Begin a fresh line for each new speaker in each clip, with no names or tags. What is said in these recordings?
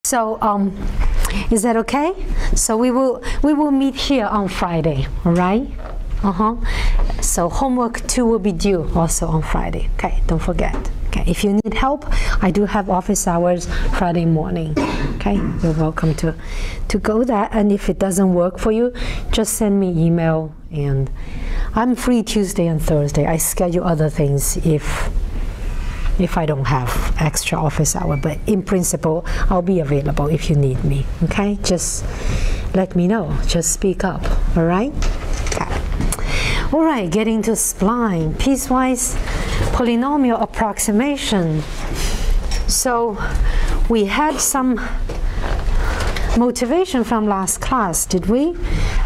So is that okay? So we will meet here on Friday, all right? So homework 2 will be due also on Friday. Okay, don't forget. Okay, if you need help, I do have office hours Friday morning. Okay, you're welcome to go there. And if it doesn't work for you, just send me email. And I'm free Tuesday and Thursday. I schedule other things if I don't have extra office hour. But in principle, I'll be available if you need me. Okay, just let me know. Just speak up. All right. Okay. All right, getting to spline, piecewise polynomial approximation. So we had some motivation from last class, did we?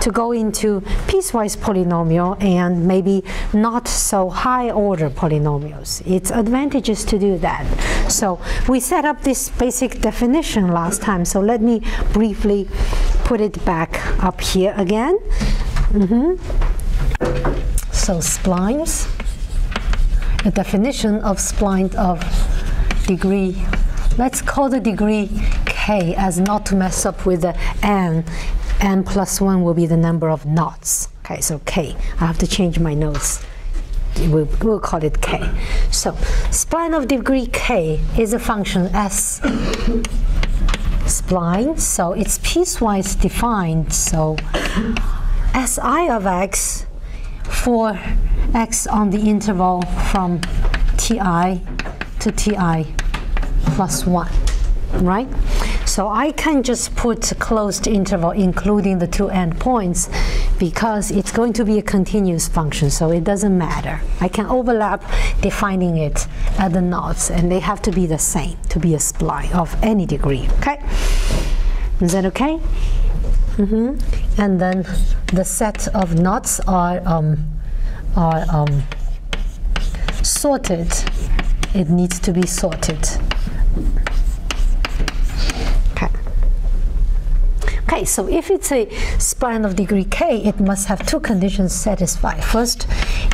To go into piecewise polynomial and maybe not so high order polynomials. It's advantageous to do that. So we set up this basic definition last time. So let me briefly put it back up here again. So splines, the definition of spline of degree, let's call the degree k as not to mess up with the n. N plus 1 will be the number of knots. Okay, so k. I have to change my notes. We'll call it k. So spline of degree k is a function s spline, so it's piecewise defined. So si of x for x on the interval from ti to ti plus 1, right? So I can just put a closed interval including the 2 endpoints because it's going to be a continuous function, so it doesn't matter. I can overlap defining it at the knots, and they have to be the same to be a spline of any degree, okay? Is that okay? And then the set of knots are sorted. It needs to be sorted. Okay, so if it's a spline of degree k, it must have 2 conditions satisfied. First,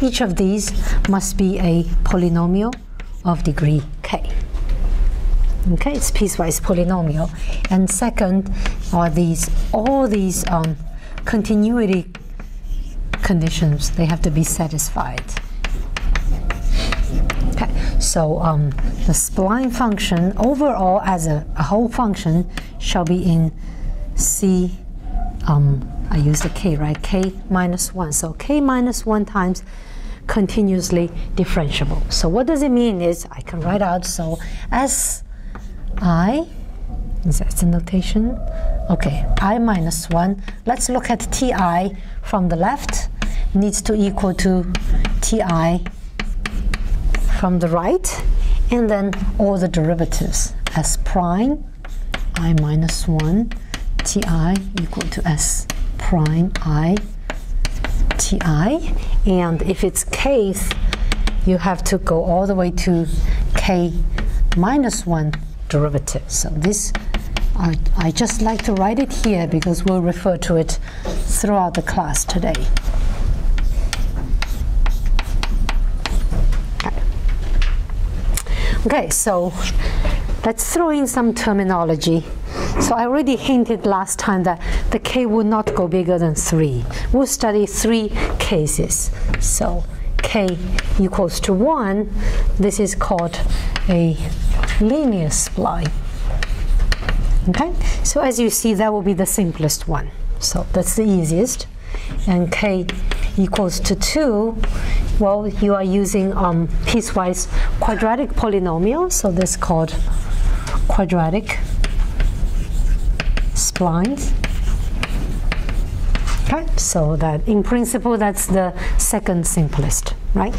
each of these must be a polynomial of degree k. Okay, it's piecewise polynomial. And second are all these continuity conditions, they have to be satisfied. Okay, so the spline function overall as a whole function shall be in C, I use the k, right? K minus 1. So k minus 1 times continuously differentiable. So what does it mean is I can write out, so Si, is that the notation? Okay, I minus 1. Let's look at Ti from the left. Needs to equal to Ti from the right. And then all the derivatives. S prime, I minus 1. Ti equal to S prime I Ti, and if it's kth, you have to go all the way to k minus 1 derivative. So this, I just like to write it here because we'll refer to it throughout the class today. Okay, so let's throw in some terminology. So I already hinted last time that the k would not go bigger than 3. We'll study 3 cases. So k equals to 1. This is called a linear spline. Okay? So as you see, that will be the simplest one. So that's the easiest. And k equals to 2. Well, you are using piecewise quadratic polynomial. So this is called quadratic splines. Okay, so that in principle that's the second simplest, right?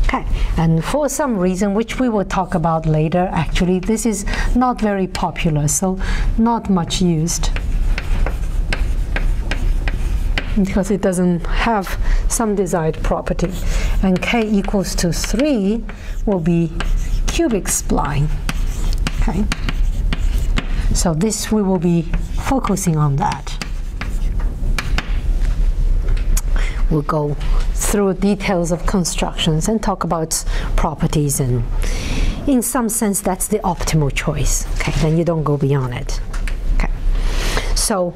Okay, and for some reason which we will talk about later, actually this is not very popular, so not much used because it doesn't have some desired property. And k equals to 3 will be cubic spline. Okay, so this we will be focusing on that. We'll go through details of constructions and talk about properties, and in some sense that's the optimal choice. Okay, then you don't go beyond it. So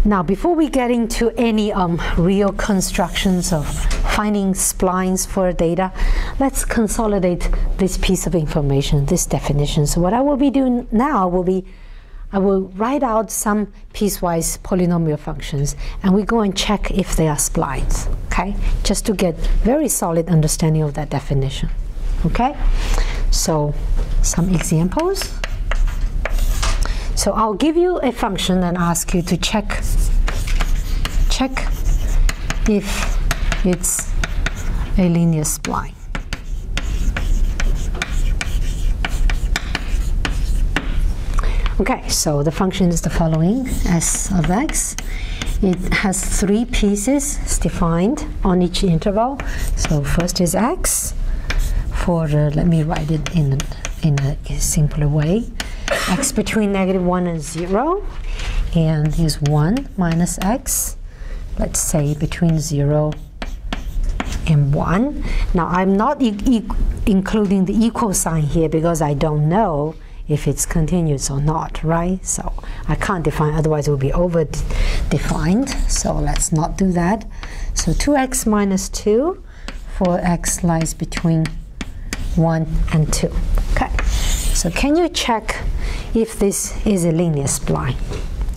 now, before we get into any real constructions of finding splines for data, let's consolidate this piece of information, this definition. So what I will be doing now will be, I will write out some piecewise polynomial functions, and we go and check if they are splines, okay? Just to get very solid understanding of that definition, okay? So some examples. So I'll give you a function and ask you to check if it's a linear spline. Okay, so the function is the following: s of x. It has 3 pieces defined on each interval. So first is x for, let me write it in a simpler way. X between -1 and 0, and here's 1 minus x, let's say between 0 and 1. Now I'm not including the equal sign here because I don't know if it's continuous or not, right? So I can't define, otherwise it will be over-defined. So let's not do that. So 2x minus 2 for x lies between 1 and 2. Okay, so can you check if this is a linear spline?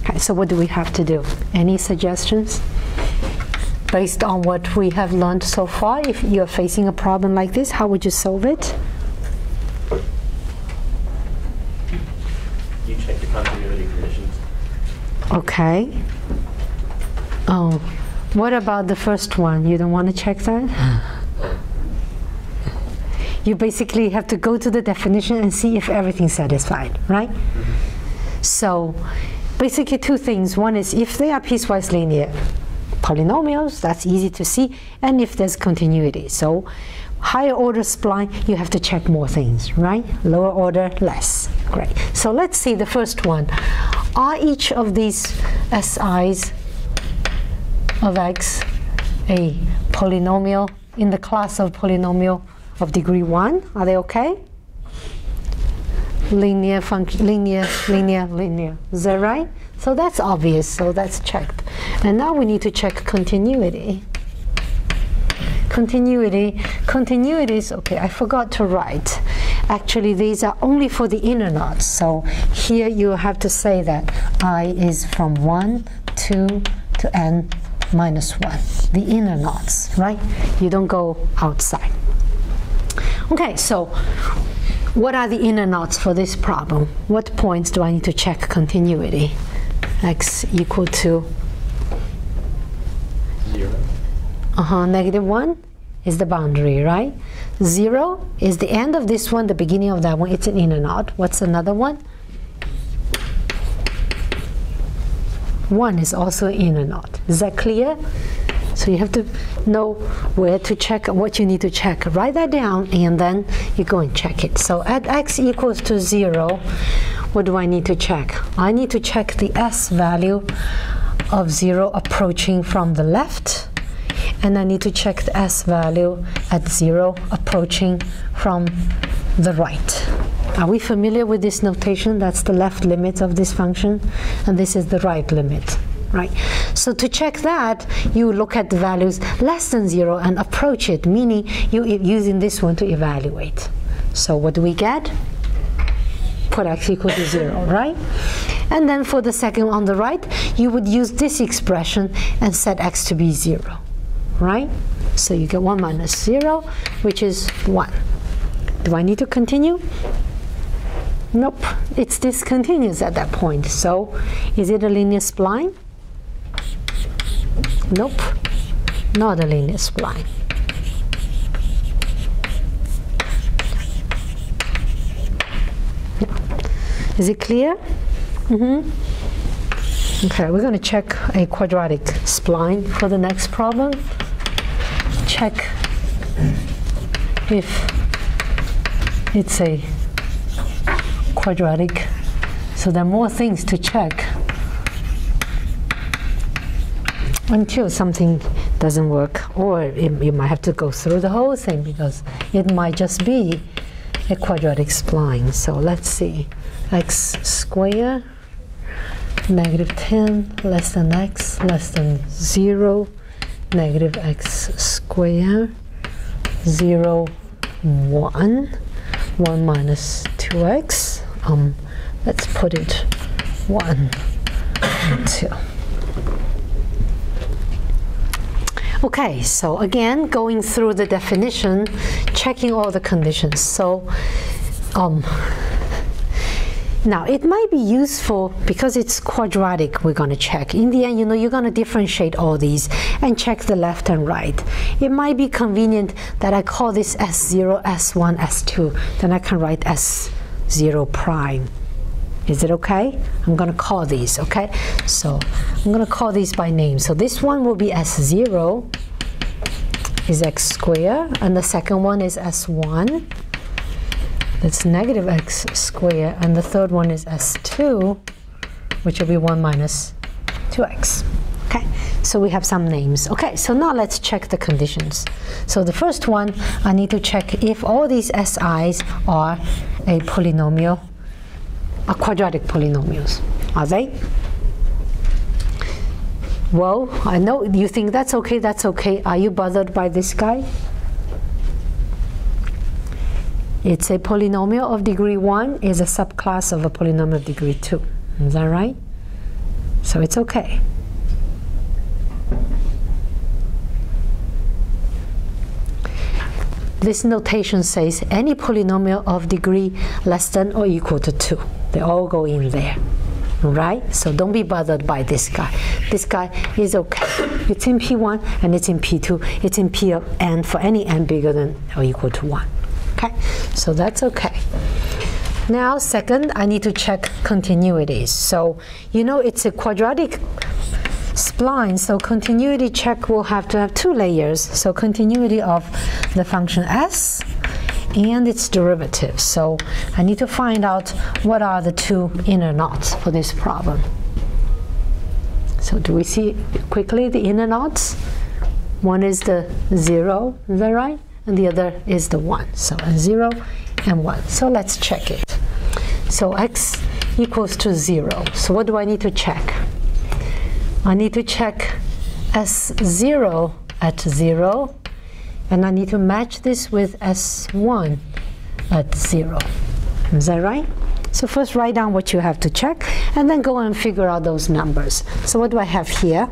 Okay, so what do we have to do? Any suggestions? Based on what we have learned so far, if you're facing a problem like this, how would you solve it?
You check the continuity conditions.
Okay. Oh, what about the first one? You don't want to check that? You basically have to go to the definition and see if everything's satisfied, right? Mm-hmm. So basically 2 things. One is if they are piecewise linear polynomials, that's easy to see, and if there's continuity. So higher order spline, you have to check more things, right? Lower order, less. Great. So let's see the first one. Are each of these SIs of x a polynomial in the class of polynomial of degree 1? Are they okay? Linear function, linear. Is that right? So that's obvious, so that's checked. And now we need to check continuity. Continuity is, okay, I forgot to write. Actually, these are only for the inner knots. So here you have to say that I is from 1, 2 to n minus 1. The inner knots, right? You don't go outside. Okay, so what are the inner knots for this problem? What points do I need to check continuity? X equal to
0.
-1 is the boundary, right? 0 is the end of this one, the beginning of that one. It's an inner knot. What's another one? 1 is also an inner knot. Is that clear? So you have to know where to check, what you need to check. Write that down, and then you go and check it. So at x equals to 0, what do I need to check? I need to check the s value of 0 approaching from the left, and I need to check the s value at 0 approaching from the right. Are we familiar with this notation? That's the left limit of this function, and this is the right limit. Right. So to check that, you look at the values less than 0 and approach it, meaning you using this one to evaluate. So what do we get? Put x equal to 0, right? And then for the second on the right, you would use this expression and set x to be 0, right? So you get 1 minus 0, which is 1. Do I need to continue? Nope, it's discontinuous at that point. So is it a linear spline? Nope, not a linear spline. No. Is it clear? Okay, we're going to check a quadratic spline for the next problem. Check if it's a quadratic. So there are more things to check until something doesn't work, or you might have to go through the whole thing because it might just be a quadratic spline. So let's see, x squared negative 10 less than x less than 0, negative x squared, 0, 1, 1 minus 2x. Let's put it 1 and 2. Okay, so again, going through the definition, checking all the conditions. So now it might be useful because it's quadratic. We're going to check. In the end, you know, you're going to differentiate all these and check the left and right. It might be convenient that I call this S0, S1, S2. Then I can write S0 prime. Is it okay? I'm going to call these, okay? So I'm going to call these by name. So this one will be S0 is x squared, and the second one is S1. That's negative x squared, and the third one is S2, which will be 1 minus 2x. Okay, so we have some names. Okay, so now let's check the conditions. So the first one, I need to check if all these SIs are a polynomial, are quadratic polynomials. Are they? Well, I know you think that's okay, that's okay. Are you bothered by this guy? It's a polynomial of degree 1 is a subclass of a polynomial of degree 2. Is that right? So it's okay. This notation says any polynomial of degree less than or equal to 2. They all go in there, right? So don't be bothered by this guy. This guy is okay. It's in P1 and it's in P2. It's in P of n for any n bigger than or equal to 1. Okay, so that's okay. Now, second, I need to check continuities. So, you know, it's a quadratic spline, so continuity check will have to have 2 layers. So continuity of the function s and its derivative. So I need to find out what are the 2 inner knots for this problem. So do we see quickly the inner knots? One is the 0, is that right? And the other is the 1. So a 0 and 1. So let's check it. So x equals to 0. So what do I need to check? I need to check S0 at 0, and I need to match this with S1 at 0. Is that right? So first write down what you have to check, and then go and figure out those numbers. So what do I have here?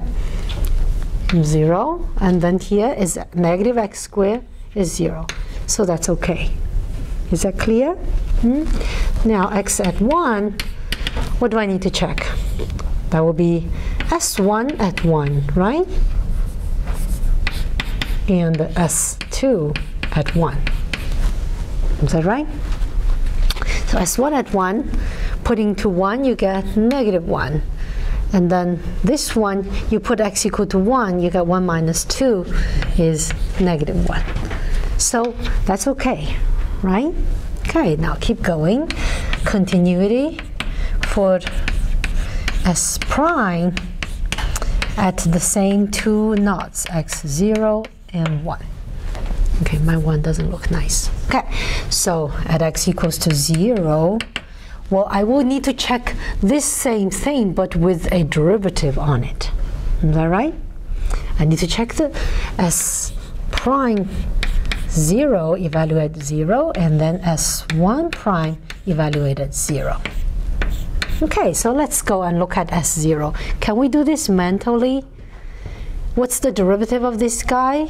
0, and then here is negative x squared is 0. So that's okay. Is that clear? Now x at 1, what do I need to check? That will be S1 at 1, right? And S2 at 1. Is that right? So S1 at 1, putting to 1, you get negative 1. And then this one, you put x equal to 1, you get 1 minus 2 is negative 1. So that's okay, right? Okay, now keep going. Continuity for S prime at the same 2 knots, x0 and 1. Okay, my 1 doesn't look nice. Okay, so at x equals to 0, well, I will need to check this same thing, but with a derivative on it. Is that right? I need to check the S prime 0, evaluate 0, and then S1 prime, evaluate at 0. Okay, so let's go and look at S0. Can we do this mentally? What's the derivative of this guy?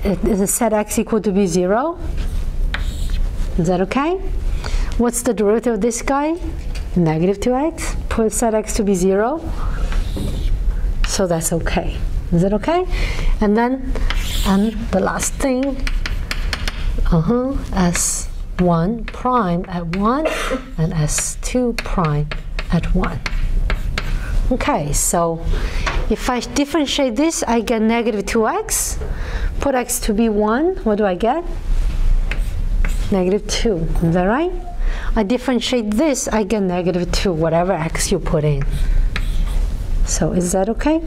Is it set x equal to be 0? Is that okay? What's the derivative of this guy? Negative 2x. Put set x to be 0. So that's okay. Is it okay? And then, and the last thing, S1 prime at 1 and S2 prime at 1. Okay, so if I differentiate this, I get negative 2x. Put x to be 1, what do I get? Negative 2, is that right? I differentiate this, I get negative 2, whatever x you put in. So is that okay?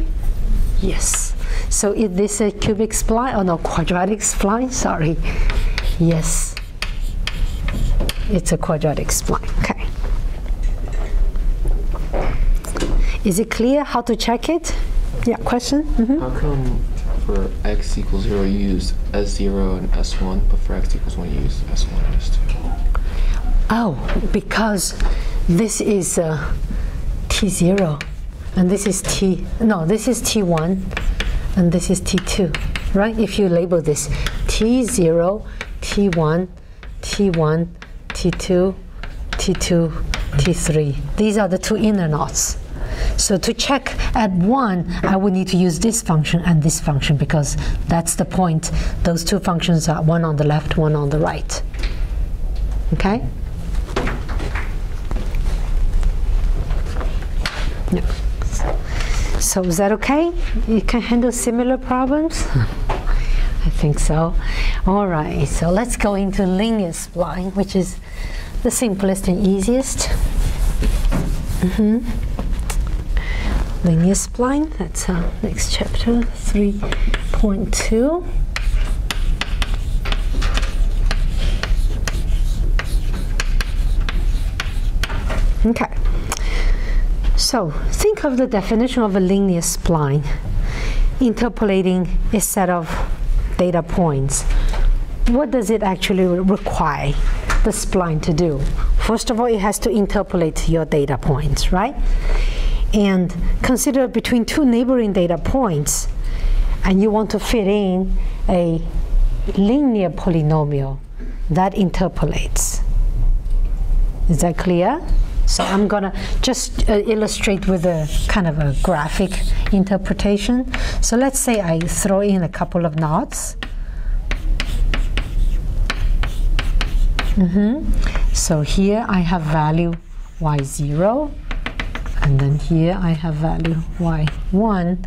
Yes. So is this a cubic spline? Oh no, quadratic spline, sorry. Yes. It's a quadratic spline, okay. Is it clear how to check it? Yeah, question?
How come for x equals 0 you use S0 and S1, but for x equals 1 you use S1 and S2?
Oh, because this is T0, and this is this is T1, and this is T2, right? If you label this T0, T1, T1, T2, T2, T3. These are the two inner knots. So to check at 1, I would need to use this function and this function, because that's the point. Those two functions are one on the left, one on the right. Okay? Yeah. So is that okay? You can handle similar problems? I think so. All right, so let's go into linear spline, which is the simplest and easiest. Linear spline, that's next chapter, 3.2. Okay, so think of the definition of a linear spline, interpolating a set of data points. What does it actually require the spline to do? First of all, it has to interpolate your data points, right? And consider between two neighboring data points, and you want to fit in a linear polynomial that interpolates. Is that clear? So I'm gonna just illustrate with a kind of a graphic interpretation. So let's say I throw in a couple of knots. So here I have value y0, and then here I have value y1,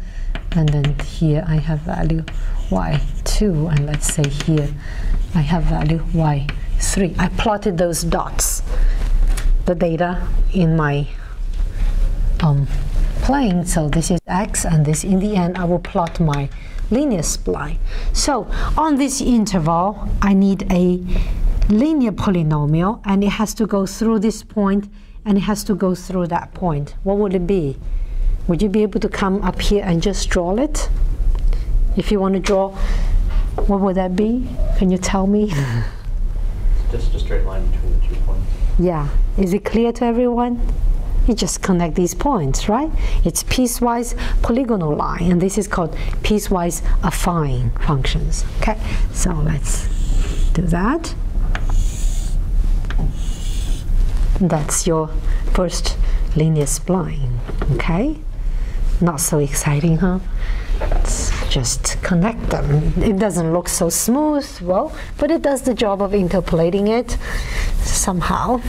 and then here I have value y2, and let's say here I have value y3. I plotted those dots, the data in my plane. So this is x, and this, in the end, I will plot my linear spline. So on this interval, I need a linear polynomial, and it has to go through this point, and it has to go through that point. What would it be? Would you be able to come up here and just draw it? If you want to draw, what would that be? Can you tell me?
Just a straight line between the 2 points.
Yeah. Is it clear to everyone? You just connect these points, right? It's piecewise polygonal line, and this is called piecewise affine functions. Okay, so let's do that. That's your first linear spline. Okay, not so exciting, huh? Let's just connect them. It doesn't look so smooth, well, but it does the job of interpolating it somehow.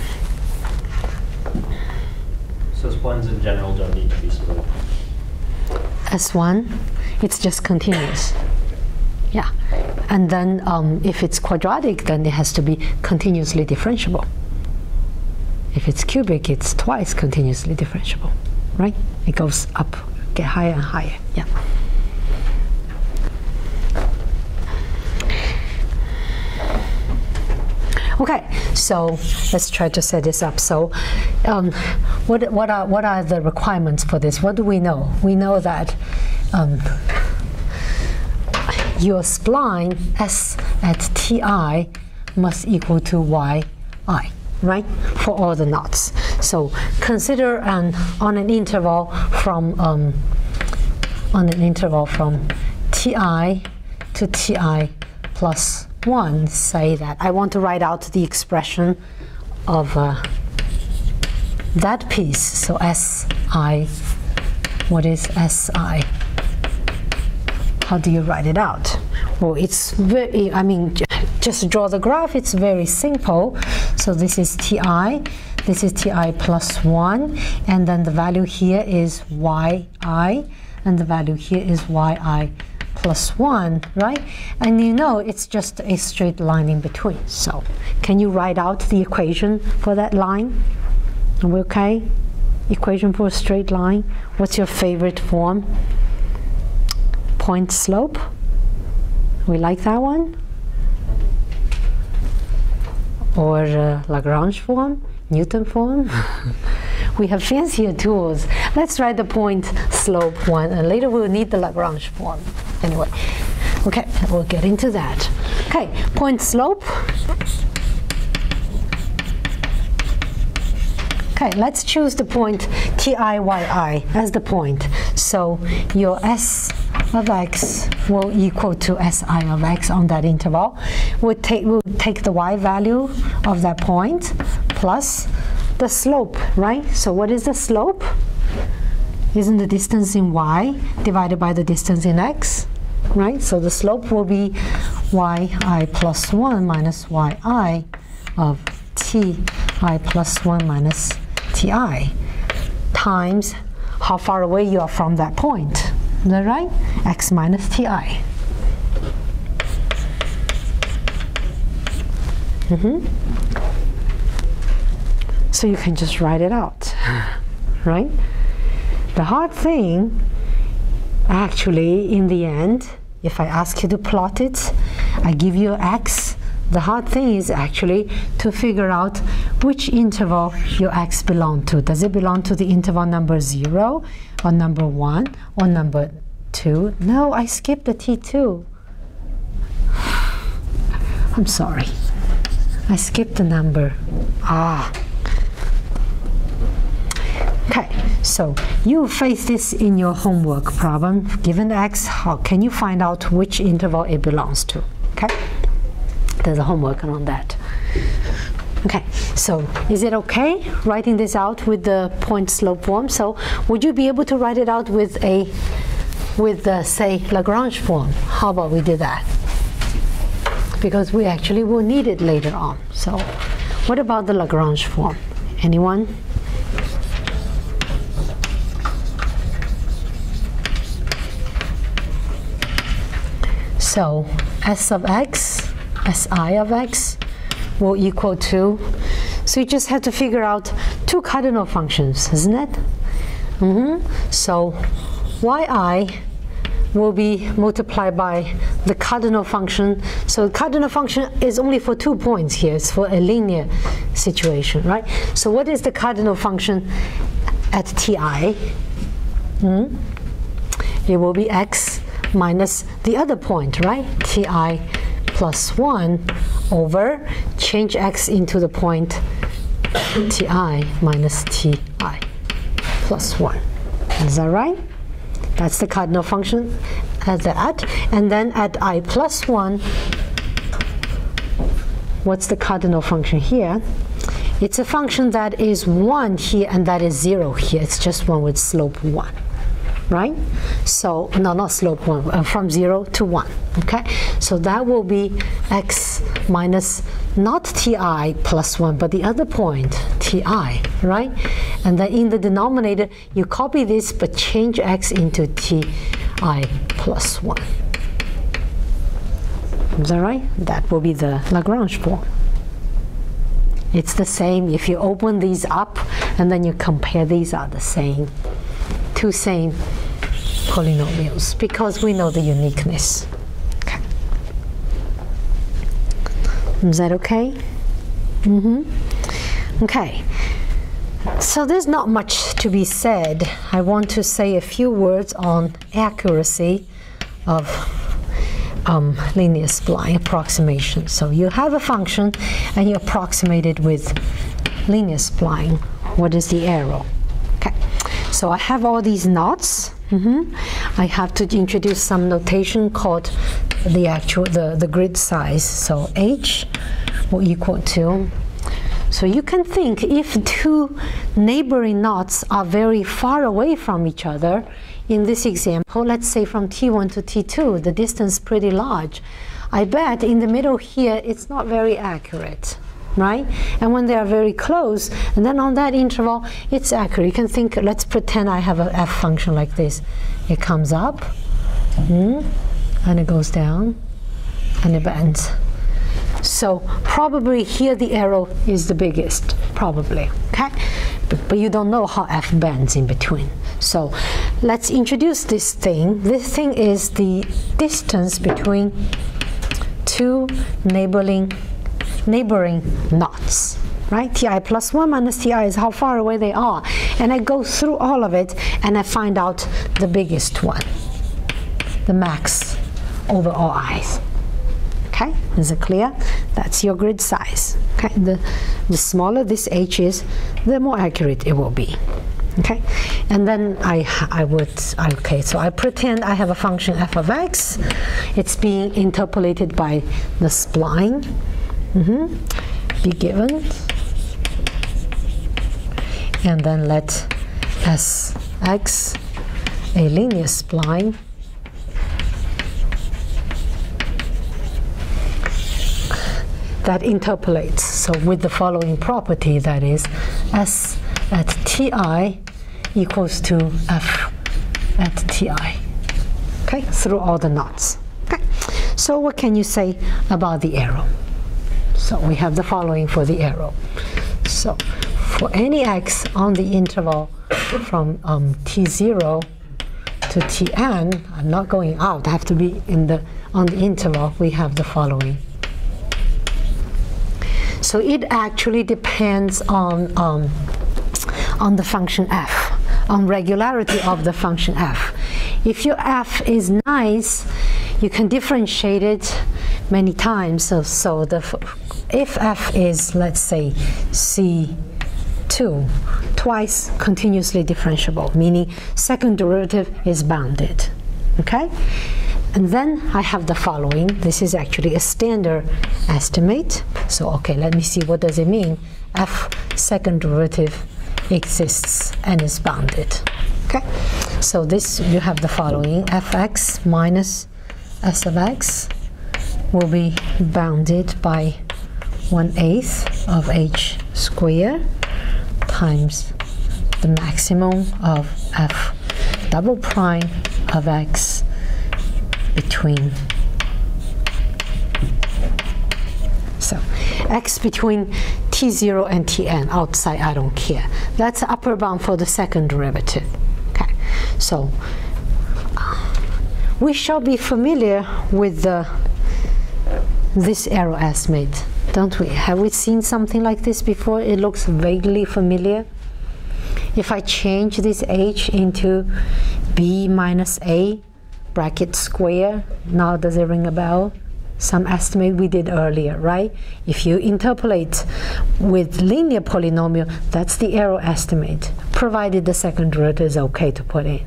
So splines in general don't need to be split.
S1, it's just continuous. Yeah, and then if it's quadratic, then it has to be continuously differentiable. If it's cubic, it's twice continuously differentiable, right? It goes up, get higher and higher, yeah. Okay, so let's try to set this up. So what are the requirements for this? What do we know? We know that your spline S at Ti must equal to Yi, right? For all the knots. So consider on an interval from Ti to Ti plus 1, say that I want to write out the expression of that piece. So Si, what is Si? How do you write it out? Well, it's very, I mean, just draw the graph, it's very simple. So this is Ti plus 1, and then the value here is Yi, and the value here is Yi plus 1, right? And you know it's just a straight line in between. So can you write out the equation for that line? Are we okay? Equation for a straight line. What's your favorite form? Point slope? We like that one? Or Lagrange form? Newton form? we have fancier tools. Let's write the point slope one, and later we'll need the Lagrange form. Anyway, okay, we'll get into that. Okay, point slope. Okay, let's choose the point TIYI as the point. So your S of x will equal to SI of x on that interval. We'll take the y value of that point plus the slope, right? So what is the slope? Isn't the distance in y divided by the distance in x, right? So the slope will be yi plus 1 minus yi of ti plus 1 minus ti times how far away you are from that point. Is that right? X minus ti. So you can just write it out, right? The hard thing, actually, in the end, if I ask you to plot it, I give you x. The hard thing is actually to figure out which interval your x belongs to. Does it belong to the interval number 0 or number 1 or number 2? No, I skipped the t2. I'm sorry. I skipped the number. Okay, so you face this in your homework problem. Given x, how can you find out which interval it belongs to? Okay, there's a homework on that. Okay, so is it okay writing this out with the point slope form? So would you be able to write it out with the say Lagrange form? How about we do that? Because we actually will need it later on. So what about the Lagrange form? Anyone? So S of x, SI of x will equal to, so you just have to figure out two cardinal functions, isn't it? So yi will be multiplied by the cardinal function. So the cardinal function is only for 2 points here. It's for a linear situation, right? So what is the cardinal function at ti? It will be x minus the other point, right? Ti plus 1 over, change x into the point ti minus ti plus 1. Is that right? That's the cardinal function at that. And then at I plus 1, what's the cardinal function here? It's a function that is 1 here and that is 0 here. It's just one with slope 1. Right? So, no, not slope 1, from 0 to 1, okay? So that will be x minus not ti plus 1, but the other point, ti, right? And then in the denominator, you copy this, but change x into ti plus 1. Is that right? That will be the Lagrange form. It's the same. If you open these up, and then you compare, these are the same. Two same polynomials, because we know the uniqueness. Okay. Is that okay? Okay. So there's not much to be said. I want to say a few words on accuracy of linear spline approximation. So you have a function and you approximate it with linear spline. What is the arrow? Okay. So I have all these knots. I have to introduce some notation called the grid size. So h will equal to, so you can think if two neighboring knots are very far away from each other, in this example, let's say from T1 to T2, the distance is pretty large. I bet in the middle here, it's not very accurate. Right? And when they are very close, and then on that interval, it's accurate. You can think, let's pretend I have a f function like this. It comes up, and it goes down, and it bends. So probably here the arrow is the biggest, probably, okay? But you don't know how f bends in between. So let's introduce this thing. This thing is the distance between two neighboring knots, right? Ti plus 1 minus ti is how far away they are. And I go through all of it, and I find out the biggest one, the max over all i's. Okay, is it clear? That's your grid size. Okay, the smaller this h is, the more accurate it will be. Okay, and then okay, so I pretend I have a function f of x. It's being interpolated by the spline. Be given. And then let Sx a linear spline that interpolates. So with the following property, that is S at ti equals to f at ti. Okay, through all the knots. Okay, so what can you say about the arrow? So we have the following for the arrow. So for any x on the interval from t0 to tn, I'm not going out, I have to be on the interval, we have the following. So it actually depends on the function f, on regularity of the function f. If your f is nice, you can differentiate it many times. So if f is, let's say, c2, twice continuously differentiable, meaning second derivative is bounded. Okay? And then I have the following. This is actually a standard estimate. So, okay, let me see, what does it mean? F second derivative exists and is bounded. Okay? So this, you have the following. Fx minus s of x will be bounded by 1/8 of h squared times the maximum of f double prime of x between, so x between t0 and tn, outside I don't care. That's the upper bound for the second derivative. Okay, so we shall be familiar with this arrow estimate, don't we? Have we seen something like this before? It looks vaguely familiar. If I change this h into b minus a bracket square, now does it ring a bell? Some estimate we did earlier, right? If you interpolate with linear polynomial, that's the arrow estimate, provided the second derivative is okay to put in.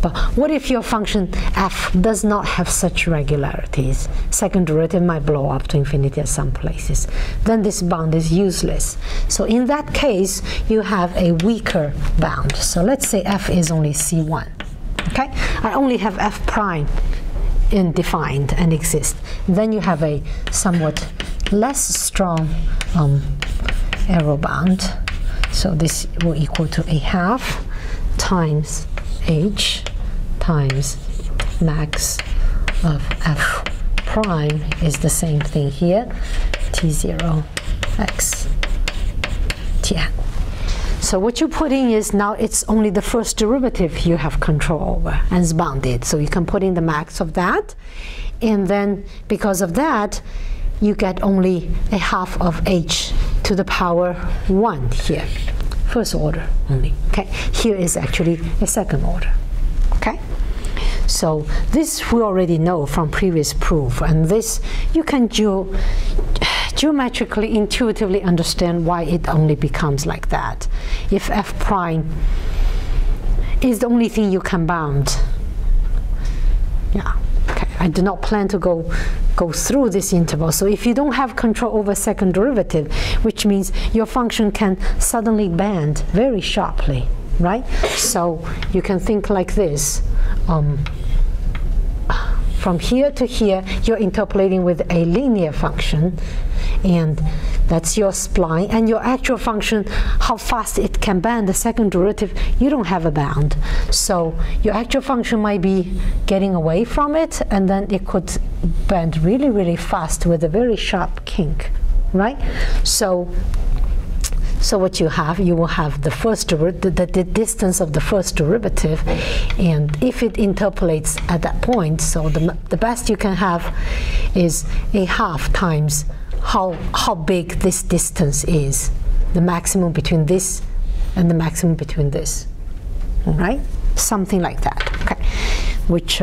But what if your function f does not have such regularities? Second derivative might blow up to infinity at some places. Then this bound is useless. So in that case, you have a weaker bound. So let's say f is only c1. Okay, I only have f prime defined and exist. Then you have a somewhat less strong arrow bound. So this will equal to a half times h times max of f prime is the same thing here, t0 x tn. So what you put in is, now it's only the first derivative you have control over and it's bounded. So you can put in the max of that, and then because of that you get only a half of h to the power 1 here. First order only. Okay, here is actually a second order. Okay, so this we already know from previous proof, and this you can geometrically, intuitively understand why it only becomes like that. If f prime is the only thing you can bound. Yeah, okay, I do not plan to go through this interval. So if you don't have control over second derivative, which means your function can suddenly bend very sharply, right? So you can think like this. From here to here, you're interpolating with a linear function, and that's your spline, and your actual function, how fast it can bend the second derivative, you don't have a bound. So your actual function might be getting away from it, and then it could bend really, really fast with a very sharp kink, right? So what you will have the first the distance of the first derivative, and if it interpolates at that point, so the best you can have is a half times how big this distance is. the maximum between this and the maximum between this. All right? Something like that, okay? Which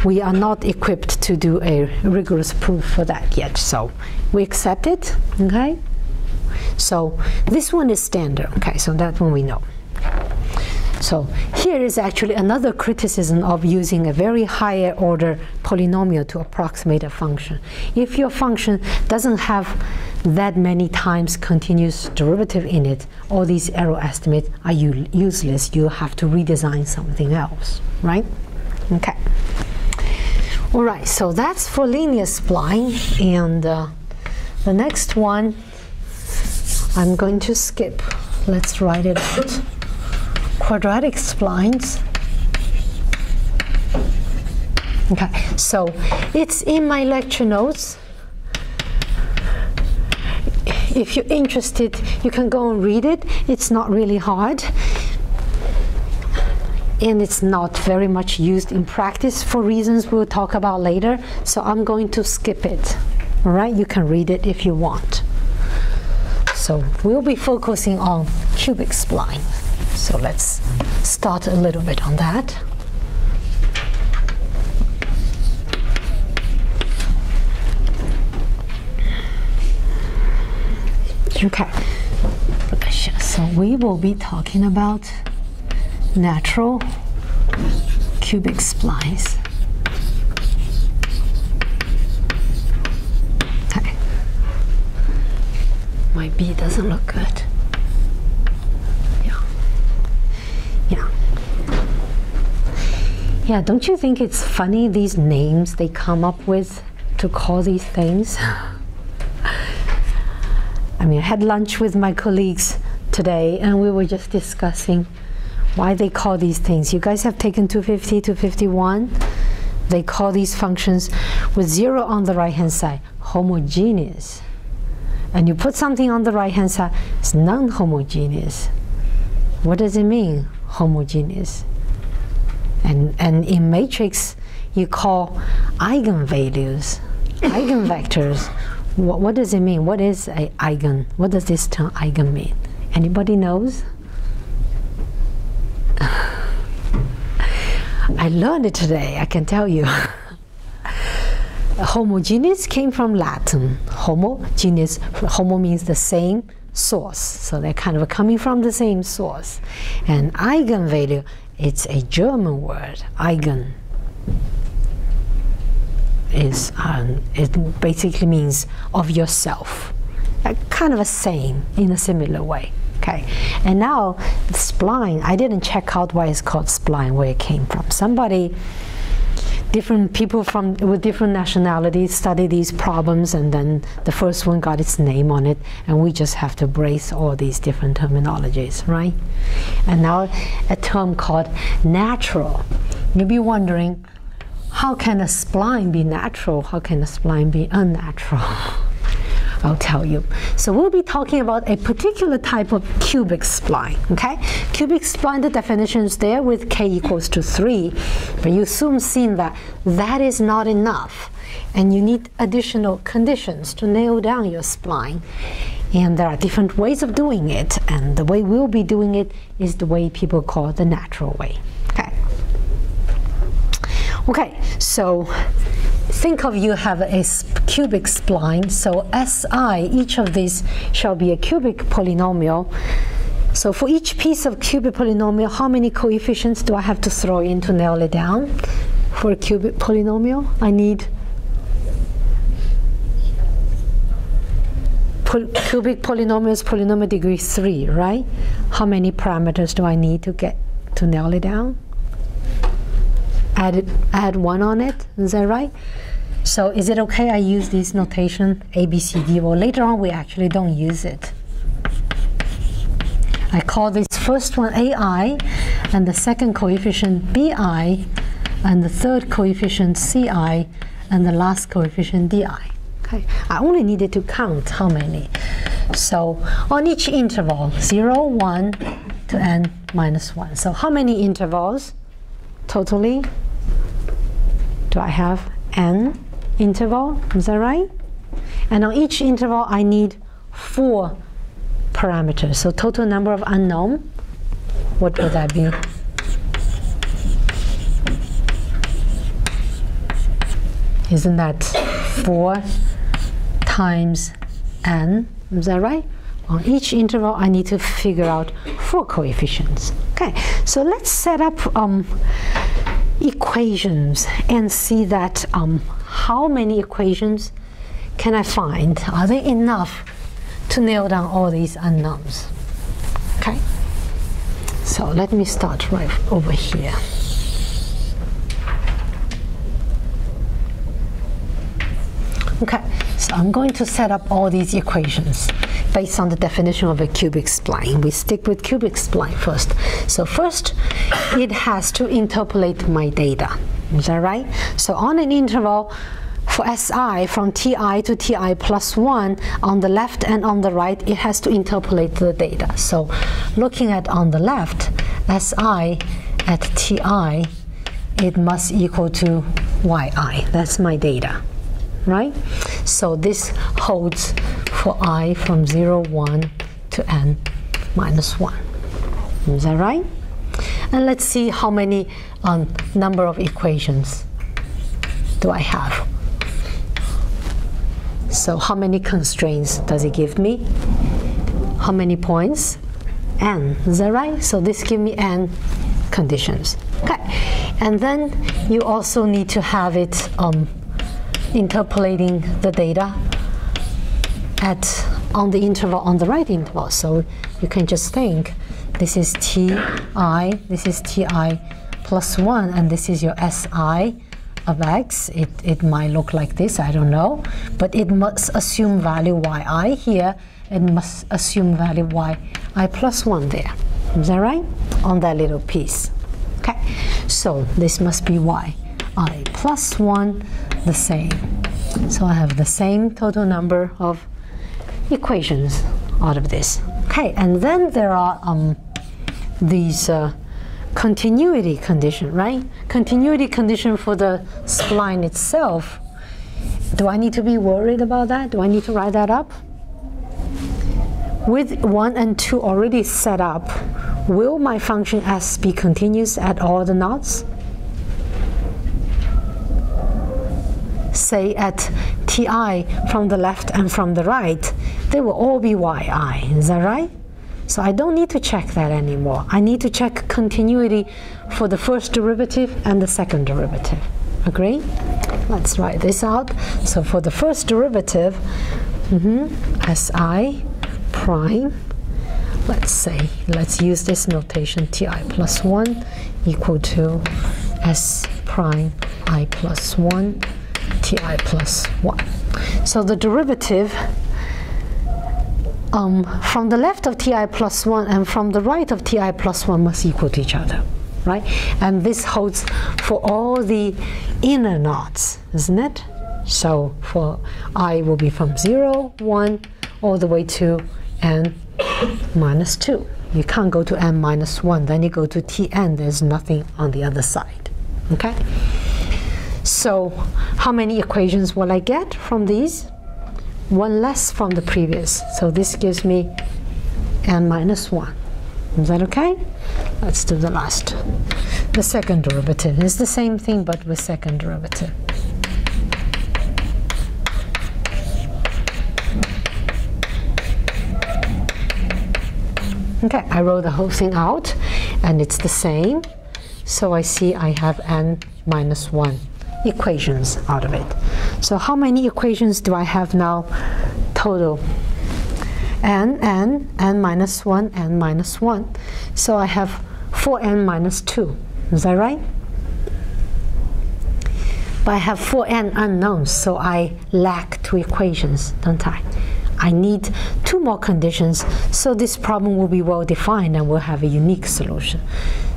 we are not equipped to do a rigorous proof for that yet, so we accept it, okay? So this one is standard, okay, so that one we know. So here is actually another criticism of using a very higher order polynomial to approximate a function. If your function doesn't have that many times continuous derivative in it, all these error estimates are useless. You have to redesign something else, right? Okay. All right, so that's for linear spline, and the next one I'm going to skip. Let's write it out. Quadratic splines. Okay, so it's in my lecture notes. If you're interested, you can go and read it. It's not really hard. And it's not very much used in practice for reasons we'll talk about later. So I'm going to skip it. All right, you can read it if you want. So we'll be focusing on cubic spline. So let's start a little bit on that. Okay, so we will be talking about natural cubic splines. Okay. My B doesn't look good. Yeah, don't you think it's funny, these names they come up with to call these things? I mean, I had lunch with my colleagues today and we were just discussing why they call these things. You guys have taken 250, 251. They call these functions with 0 on the right-hand side homogeneous. And you put something on the right-hand side, it's non-homogeneous. What does it mean, homogeneous? And in matrix, you call eigenvalues, eigenvectors. What does it mean? What is a eigen? What does this term eigen mean? Anybody knows? I learned it today, I can tell you. Homogeneous came from Latin. Homogeneous, homo means the same source. So they're kind of coming from the same source. And eigenvalue, it's a German word. Eigen is it basically means of yourself. Kind of a same in a similar way. Okay, and now the spline. I didn't check out why it's called spline, where it came from. Somebody, different people with different nationalities study these problems, and then the first one got its name on it, and we just have to brace all these different terminologies, right? And now a term called natural. You'll be wondering, how can a spline be natural? How can a spline be unnatural? I'll tell you. So we'll be talking about a particular type of cubic spline, okay? Cubic spline, the definition is there with k equals to 3, but you soon seen that that is not enough, and you need additional conditions to nail down your spline. And there are different ways of doing it, and the way we'll be doing it is the way people call the natural way, okay? Okay, so think of you have a cubic spline, so Si, each of these shall be a cubic polynomial. So for each piece of cubic polynomial, how many coefficients do I have to throw in to nail it down? For a cubic polynomial, I need cubic polynomials, polynomial degree 3, right? How many parameters do I need to get to nail it down? Add 1 on it, is that right? So is it okay I use this notation A, B, C, D? Well, later on we actually don't use it. I call this first one AI, and the second coefficient BI, and the third coefficient CI, and the last coefficient DI. Okay, I only needed to count how many. So on each interval, 0, 1 to n minus 1. So how many intervals totally do I have? N interval, is that right? And on each interval I need 4 parameters. So total number of unknown, what would that be? Isn't that 4 times n? Is that right? On each interval, I need to figure out 4 coefficients. Okay, so let's set up equations and see that how many equations can I find? Are they enough to nail down all these unknowns? Okay, so let me start right over here. Okay, so I'm going to set up all these equations based on the definition of a cubic spline. We stick with cubic spline first. So first, it has to interpolate my data. Is that right? So on an interval for SI from TI to TI plus 1, on the left and on the right, it has to interpolate the data. So looking at on the left, SI at TI, it must equal to YI. That's my data. Right? So this holds for I from 0, 1 to n minus 1. Is that right? And let's see how many number of equations do I have. So how many constraints does it give me? How many points? N. Is that right? So this gives me n conditions. Okay. And then you also need to have it interpolating the data on the interval, on the right interval. So you can just think this is Ti, this is Ti plus 1, and this is your Si of x. It might look like this, I don't know, but it must assume value Yi here. It must assume value Yi plus 1 there. Is that right? On that little piece. Okay, so this must be Yi plus 1 the same. So I have the same total number of equations out of this. Okay, and then there are these continuity condition, right? Continuity condition for the spline itself. Do I need to be worried about that? Do I need to write that up? With 1 and 2 already set up, will my function S be continuous at all the nodes? Say at Ti from the left and from the right, they will all be Yi. Is that right? So I don't need to check that anymore. I need to check continuity for the first derivative and the second derivative. Agree? Let's write this out. So for the first derivative, Si prime, let's use this notation, Ti plus 1 equal to S prime I plus 1 Ti plus 1. So the derivative from the left of Ti plus 1 and from the right of Ti plus 1 must equal to each other, right? And this holds for all the inner knots, isn't it? So for I will be from 0, 1, all the way to n minus 2. You can't go to n minus 1, then you go to Tn, there's nothing on the other side, okay? So how many equations will I get from these? One less from the previous. So this gives me n minus 1. Is that okay? Let's do the last. The second derivative is the same thing, but with second derivative. Okay, I wrote the whole thing out, and it's the same. So I see I have n minus 1 equations out of it. So how many equations do I have now total? n minus 1, n minus 1. So I have 4n minus 2. Is that right? But I have 4n unknowns, so I lack 2 equations, don't I? I need 2 more conditions, so this problem will be well defined and we'll have a unique solution.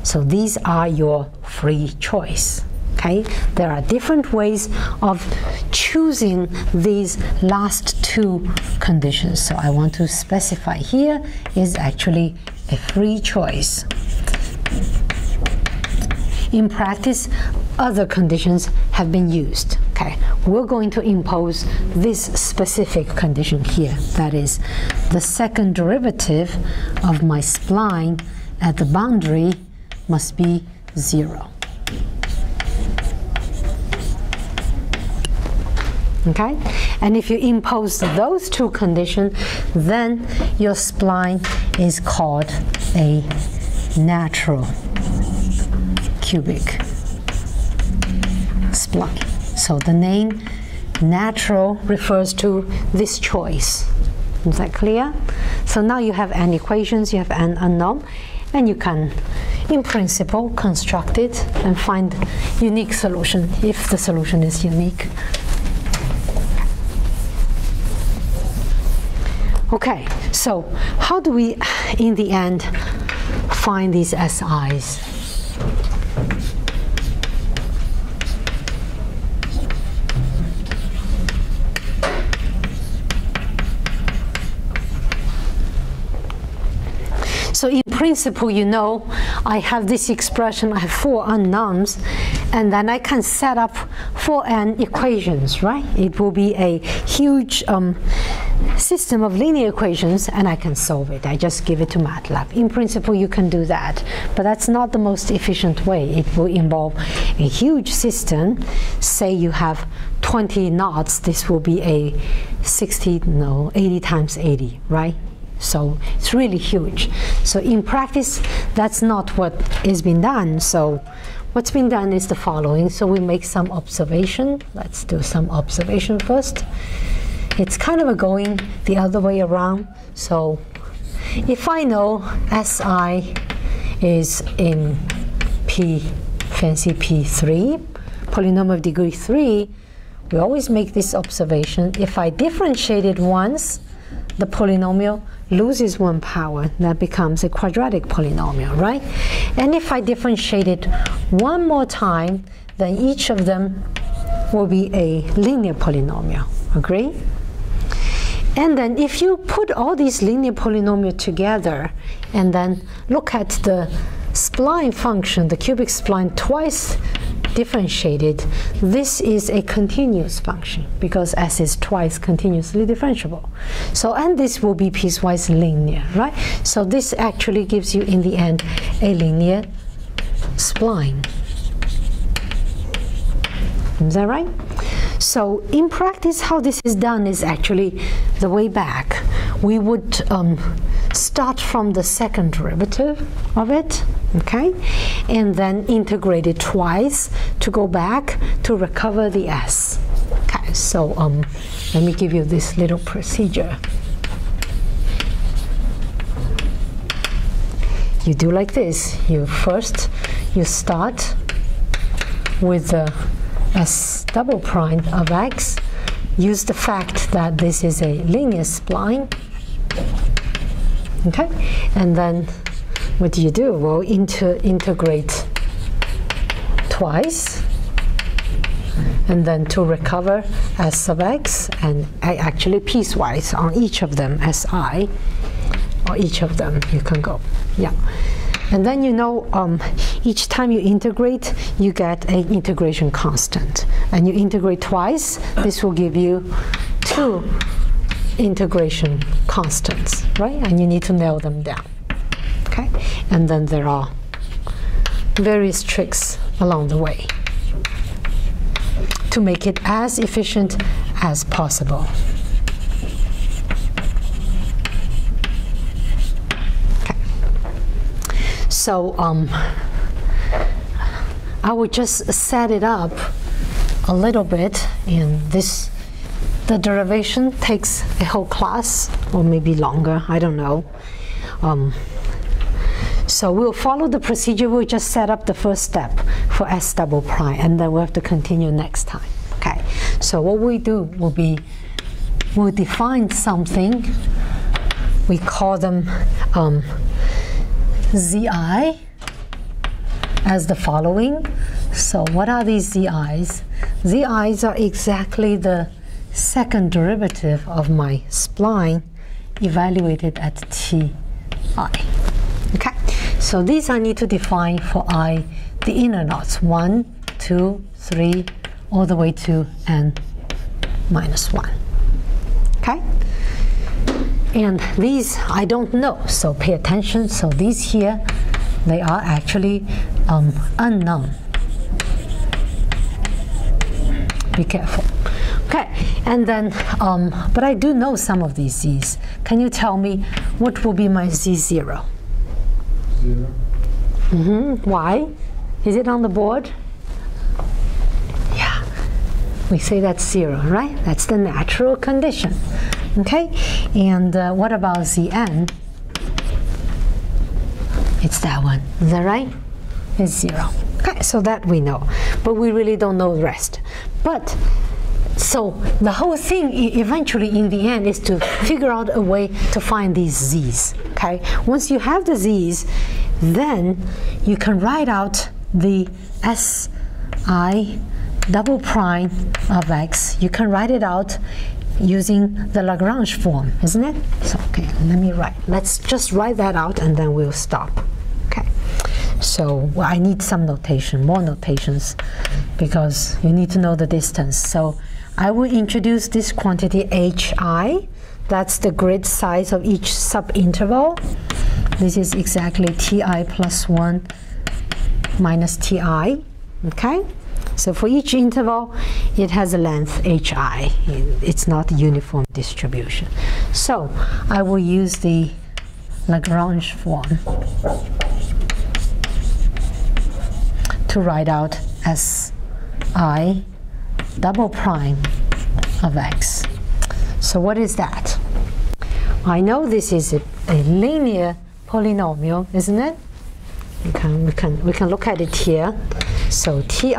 So these are your free choice. Okay? There are different ways of choosing these last 2 conditions. So I want to specify here is actually a free choice. In practice, other conditions have been used. Okay, we're going to impose this specific condition here. That is, the second derivative of my spline at the boundary must be 0. Okay, and if you impose those two conditions, then your spline is called a natural cubic spline. So the name natural refers to this choice. Is that clear? So now you have n equations, you have n unknown, and you can, in principle, construct it and find unique solution if the solution is unique. Okay, so how do we, in the end, find these SIs? So in principle, you know, I have this expression, I have 4 unknowns, and then I can set up 4n equations, right? It will be a huge system of linear equations, and I can solve it. I just give it to MATLAB. In principle, you can do that, but that's not the most efficient way. It will involve a huge system. Say you have 20 knots, this will be a 80 times 80, right? So it's really huge. So in practice, that's not what is being done. So what's been done is the following. So we make some observation. Let's do some observation first. It's kind of going the other way around. So if I know SI is in fancy P3, polynomial of degree 3, we always make this observation. If I differentiate it once, the polynomial loses 1 power. That becomes a quadratic polynomial, right? And if I differentiate it one more time, then each of them will be a linear polynomial. Agree? And then if you put all these linear polynomials together and then look at the spline function, the cubic spline twice differentiated, this is a continuous function because S is twice continuously differentiable. So, and this will be piecewise linear, right? So this actually gives you, in the end, a linear spline. Is that right? So in practice, how this is done is actually the way back. We would start from the second derivative of it, okay, and then integrate it twice to go back to recover the S. Okay, so let me give you this little procedure. You do like this. You start with the S double prime of X. Use the fact that this is a linear spline. Okay, and then what do you do? Well, integrate twice, and then to recover S sub X, and actually piecewise on each of them, SI, or each of them you can go. Yeah. And then you know, each time you integrate, you get an integration constant. And you integrate twice, this will give you 2 integration constants, right? And you need to nail them down, okay? And then there are various tricks along the way to make it as efficient as possible. So I would just set it up a little bit, and the derivation takes a whole class, or maybe longer, I don't know. So we'll follow the procedure. We'll just set up the first step for S double prime, and then we'll have to continue next time. Okay, so what we do will be, we'll define something. We call them ZI as the following. So what are these ZIs? ZIs are exactly the second derivative of my spline evaluated at Ti. Okay, so these I need to define for I, the inner knots, 1, 2, 3, all the way to n minus 1. Okay? And these I don't know, so pay attention. So these here, they are actually unknown. Be careful. Okay, and then, but I do know some of these z's. Can you tell me what will be my z0?
0.
Why? Is it on the board? Yeah, we say that's 0, right? That's the natural condition. Okay, and what about Zn? It's that one, is that right? It's 0. Okay, so that we know, but we really don't know the rest. But, so the whole thing eventually in the end is to figure out a way to find these z's, okay? Once you have the z's, then you can write out the si double prime of x. You can write it out using the Lagrange form, isn't it? So, okay, let's just write that out and then we'll stop. Okay, so I need some notation, more notations, because you need to know the distance. So I will introduce this quantity hi. That's the grid size of each subinterval. This is exactly ti plus 1 minus ti, okay? So for each interval, it has a length hi. It's not a uniform distribution. So I will use the Lagrange form to write out si double prime of x. So what is that? I know this is a linear polynomial, isn't it? We can look at it here. So ti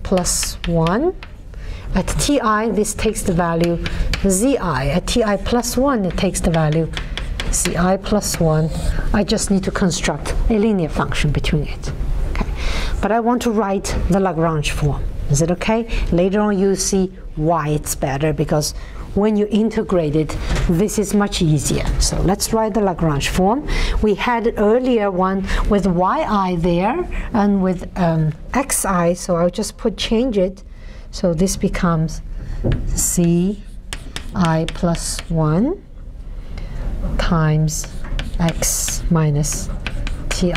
plus 1. At ti, this takes the value zi. At ti plus 1, it takes the value zi plus 1. I just need to construct a linear function between it. Okay. But I want to write the Lagrange form. Is it okay? Later on, you'll see why it's better, because when you integrate it, this is much easier. So let's write the Lagrange form. We had earlier one with yi there and with xi, so I'll just change it. So this becomes ci plus 1 times x minus ti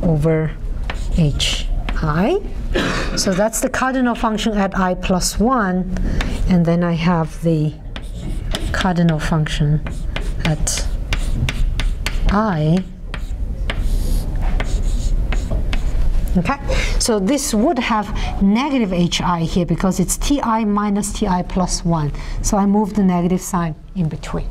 over hi. So that's the cardinal function at I plus 1, and then I have the cardinal function at I. Okay, so this would have negative hi here because it's ti minus ti plus 1. So I move the negative sign in between.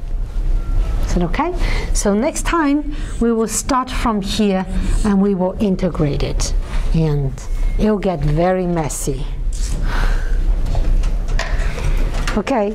Is it okay? So next time we will start from here and we will integrate it. And it'll get very messy. Okay.